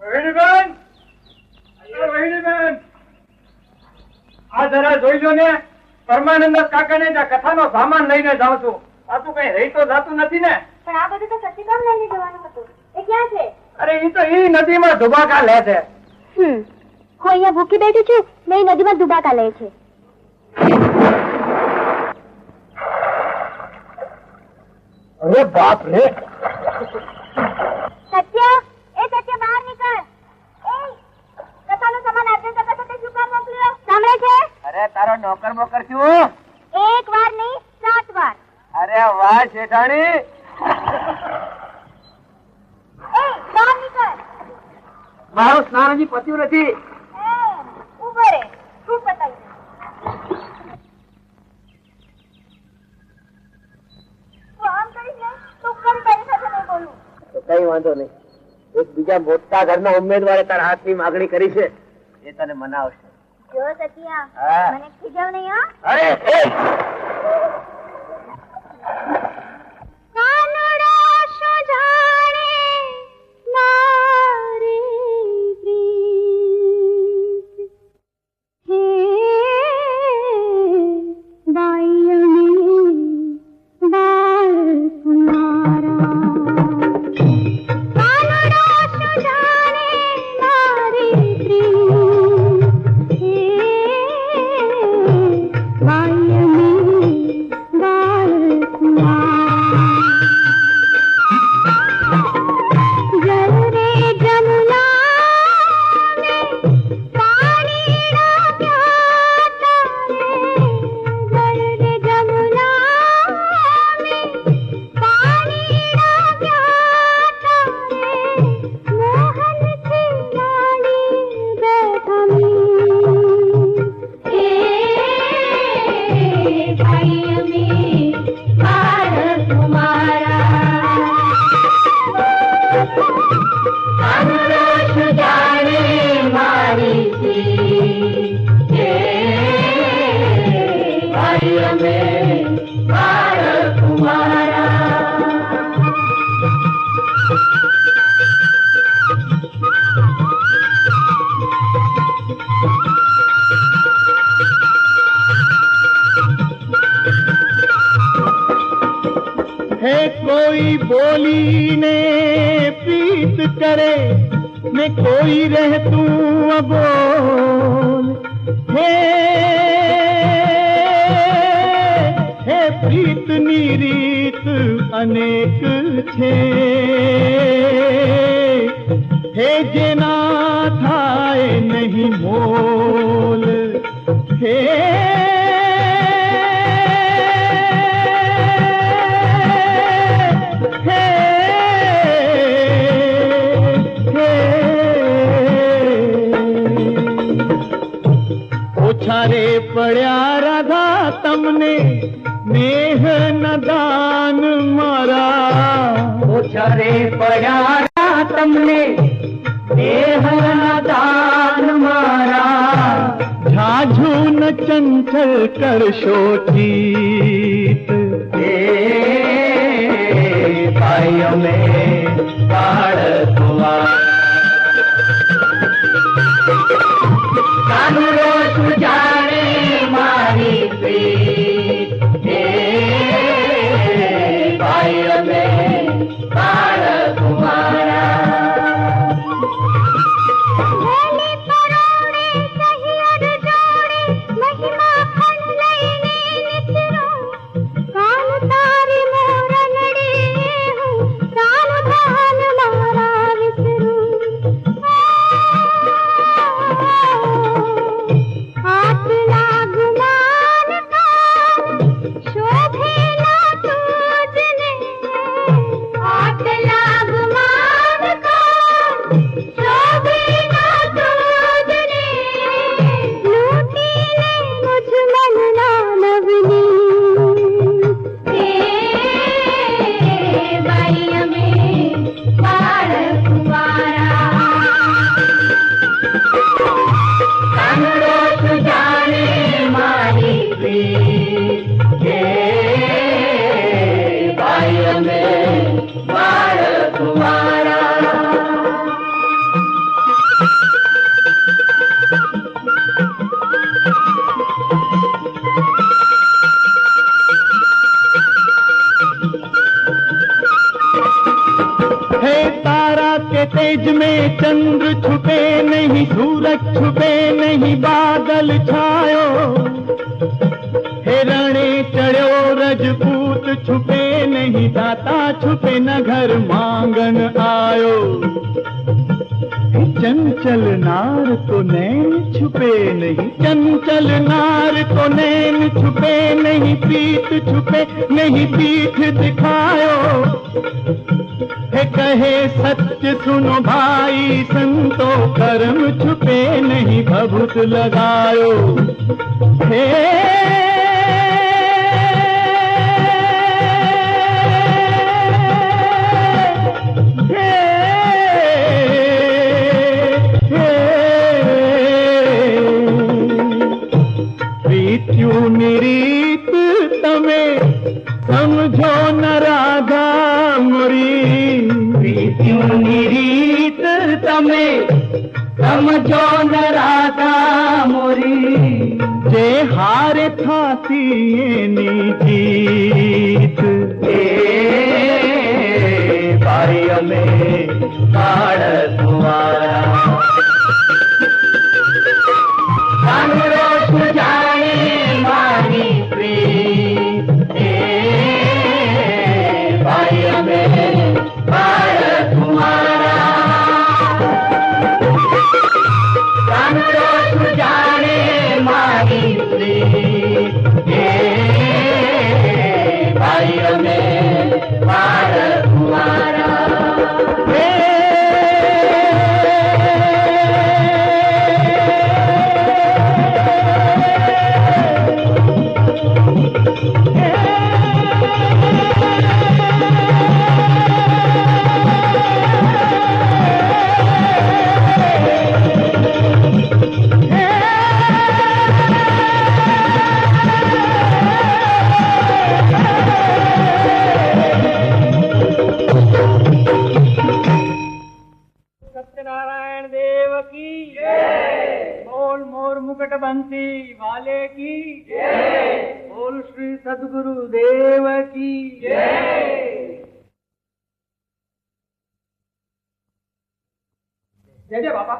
રોહિણીબેન, રોહિણીબેન, આ જરા જોઈ લો ને. પરમાનંદ કાકાને કથાનો સામાન લઈને જાઉં છું. પાછું કઈ રહી તો જાતું નથી ને? પણ આ બધું તો સતીકામ લઈને જવાનું હતું. એ ક્યાં છે? અરે ઈ તો ઈ નદીમાં ધુબાકા લે છે. હું અહીંયા ભૂખી બેઠી છું ને એ નદીમાં ધુબાકા લે છે. અરે બાપ રે! સત્ય, એ સત્ય બહાર નીકળ. એ કથાનો સામાન આપને તો કથા તે શું કામ મોકલ્યો? સાંભળે છે? અરે તારો નોકર બોકર છું? એક વાર નહીં 7 વાર. અરે વાહ શેઠાણી! એ બહાર નીકળ. મારું સ્નાન હજી પત્યું નથી. ઉભો રે, શું પતાવી? તું આમ કરીશ ને તો કઈ તારી સાથે નહીં બોલું. તો કઈ વાંધો નહીં. એક બીજા મોટા ઘરના ઉમેદવારે તારા હાથની માગણી કરી છે, એ તને મનાવશે. જો સત્યા, હા. મને ખીજાવ નહીં હો. અરે કાનડો શું જાણે મારી પ્રીત, હે બાયણી બાળ કુમારા. કાનડો શું જાણે મારી પ્રીત, હે બાયણી બાળ કુમારા. જલ રે જમુના ને પાણીના પ્યાતા રે, જલ રે જમુના ને પાણીના પ્યાતા રે, મોહનથી લાડી બેઠમી, હે બાયણી બાળ કુમારા. કાનડો શું જાણે મારી પ્રીત, હે બાયણી બાળ કુમારા. है कोई बोली ने प्रीत करे ने कोई रह तू अबोल, हे प्रीतनी રીત અનેક છે, હે જેના થાય નહીં મોલ, હે ઓછારે પડ્યા રાધા તમને મેહ નદાન મારા, ઓછારે પડ્યા રાધા તમને મેહ નદાન મારા. ઝાઝુ ન ચંચલ કરશો ચીત, હે ભાઈ અમે બાળ કુમાર. કાનડો શું જાણે મારી પ્રીત, હે ભાઈ અમે બાળ કુમારા. વેલી પરોણે સહી અડ જોડે, મહિમા ખંડ લઈને નિસરો के तेज में चंद्र छुपे नहीं, सूरज छुपे नहीं, बादल छायो, हिरणे चढ़ो रजपूत छुपे नहीं, दाता छुपे न घर मांगन आयो। चंचल नार तो नैन छुपे नहीं, चंचल नार तो नैन छुपे नहीं, पीठ छुपे नहीं, पीठ दिखायो। है कहे सत्य सुनो भाई संतो, कर्म छुपे नहीं, भभूत लगायो। हे रीत तमे समझो न राधा मोरी, प्रीत्युनी रीत तमे समझो न राधा मोरी। जे हारे थाती एनी जीत, भाई में बाड़ तुम्हारा बंसी वाले की जय, बोल श्री सद्गुरु देव की जय। जय जय बापा।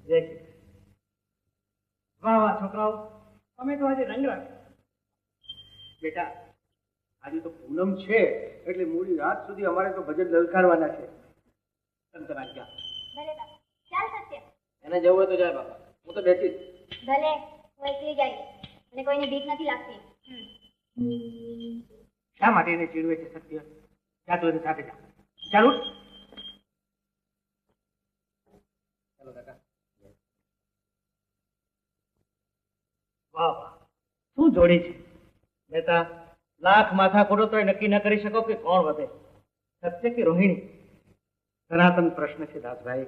जय वाह वाह છોકરાઓ, તમે તો આજે રંગ રાખ્યો। બેટા આજે તો પૂનમ છે એટલે મોડી રાત સુધી અમારે તો ભજન લલકારવાના છે। તમ તમારી ક્યાં ભલે બાપા, ચાલ સત્ય। એને જવું હોય તો જાય બાપા, હું તો બેઠી જ। ભલે, હું એકલી જઈશ અને કોઈને બીક નથી લાગતી। શા માટે એને ચીડવે છે સત્ય? જા તો એની સાથે જા, ચાલુ। ચાલો કાકા। વાહ વાહ, શું જોડી છે બેટા। લાખ માથા ખોડો તો નક્કી ન કરી શકો કે કોણ વધે, સત્ય કે રોહિણી? સનાતન પ્રશ્ન છે દાસભાઈ,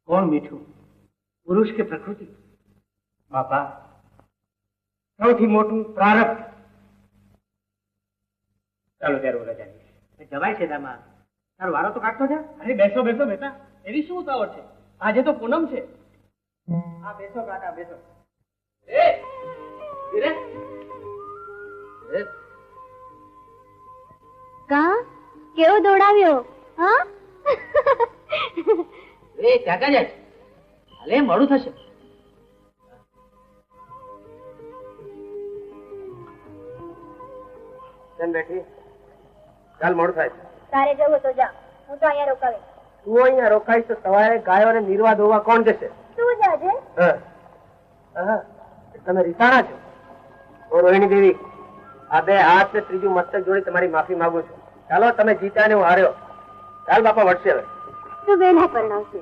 કોણ મીઠું, પુરુષ કે પ્રકૃતિ? બાપા, સૌથી મોટું પ્રારબ્ધ। ચાલો ત્યારે રજા જવાય છે દામા, તારો વારો તો કાઢતો જા। અરે બેસો બેસો બેટા, એવી શું ઉતાવળ છે? આજે તો પૂનમ છે। હા બેસો કાકા બેસો। કા કેવો દોડાવ્યો? હા એ કાકા જાય, હાલે મોડું થશે। કેમ બેઠી? ચાલ મોડું થાય। તારે જવું તો જા, હું તો અહીંયા રોકાવે। તું અહીંયા રોકાઈશ તો સવારે ગાયોને નિર્વા ધોવા કોણ જશે? તું જાજે। તમે રીસાણા છો? ઓ રોહિણી દેવી, આ બે હાથ ને ત્રીજું મસ્તક જોડી તમારી માફી માંગુ છું। ચાલો, તમે જીત્યા ને હું હાર્યો। ચાલ બાપા, વળશે હવે। તું વેલા પરણાવશે।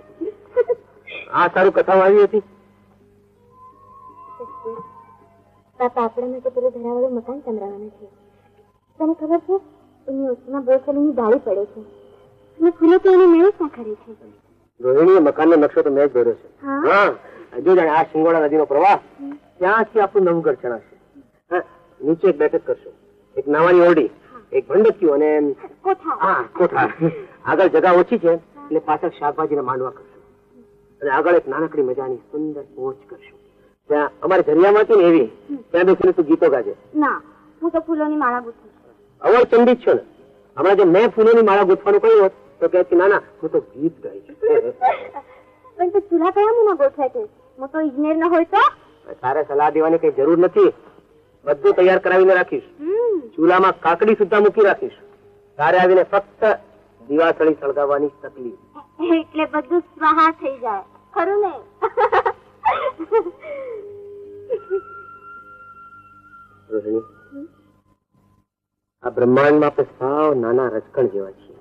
હા સારું, કથામાં આવી હતી। બાપા, આપણા માટે પેલું ધરાવાળું મકાન સંભળાવવાનું છે। તને ખબર છે, એની ઓછીમાં બહુ સલીની ડાળી પડે છે અને ફૂલો તો એને મેળ ના કરે છે। રોહિણી, મકાનનો નકશો તો મેં જ દોર્યો છે। હા, જો જાણે આ શિંગોડા નદીનો પ્રવાહ ત્યાંથી આપણું નવું ઘર ચણાશે। નીચે એક બેઠક કરશો, એક નાવાની ઓરડી, એક ભંડકીયું અને કોઠા। આગળ જગા ઓછી છે એટલે પાછળ શાકભાજીના માંડવા કરશો અને આગળ એક નાનકડી મજાની સુંદર પોચ કરશો। ત્યાં અમારી જરિયામાં હતી ને એવી, ત્યાં બેસીને તું ગીતો ગાજે। ના, હું તો ફૂલોની માળા ગુથું છું। અવળ ચંડી જ છો ને, હમણાં જો મેં ફૂલોની માળા ગોઠવાનું કહ્યું હોત તો કહે કે ના ના હું તો ગીત ગાઈશ. પણ તો ચૂલા કયા મુના ગોઠવાય છે? મોટો ઇજનેર ન હોય તો? તારે સલાહ દેવાની કઈ જરૂર નથી. બધું તૈયાર કરાવીને રાખીશ. ચૂલામાં કાકડી સુદ્ધા મૂકી રાખીશ. તારે આવીને ફક્ત દીવાસળી સળગાવવાની તકલીફ. એટલે બધું સ્વાહા થઈ જાય, ખરું ને? રોહિણી, આ બ્રહ્માંડમાં આપણે સાવ નાના રજકણ જેવા છીએ,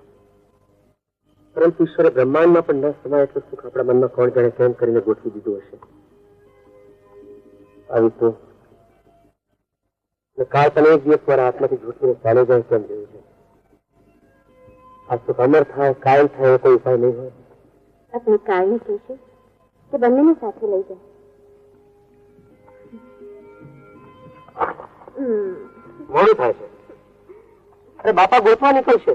પરંતુ ઈશ્વરે બ્રહ્માંડમાં પણ ન સમાય એટલું સુખ આપણા મનમાં કોણ જાણે કેમ કરીને ગોઠવી દીધું હશે. આવી તો કાળ તને એક દિવસ મારા હાથમાંથી ઝૂંટીને ચાલે જાય કેમ જેવું છે. આજ તો અમર થાય કાયમ થાય એવો કોઈ ઉપાય નહીં હોય. આપણે કાળને કહીશું કે બંનેને સાથે લઈ જાય. મોડું થાય છે. અરે બાપા ગોતવા નીકળશે.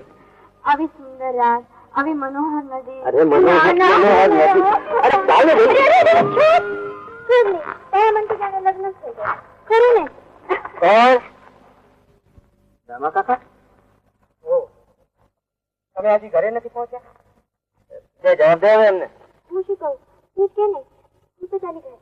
આવી સુંદર રાત, આવી મનોહર નદી. અરે મનોહર નથી. અરે ચાલ ને ભાઈ. મને તો જાણે લગ્ન થઈ ગયા, ખરું ને? કોણ? રામા કાકા? ઓ, તમે હજી ઘરે નથી પહોંચ્યા? જવાબ દે એમને. હું શું કહું? કે નહીં, હું તો ચાલી ગઈ.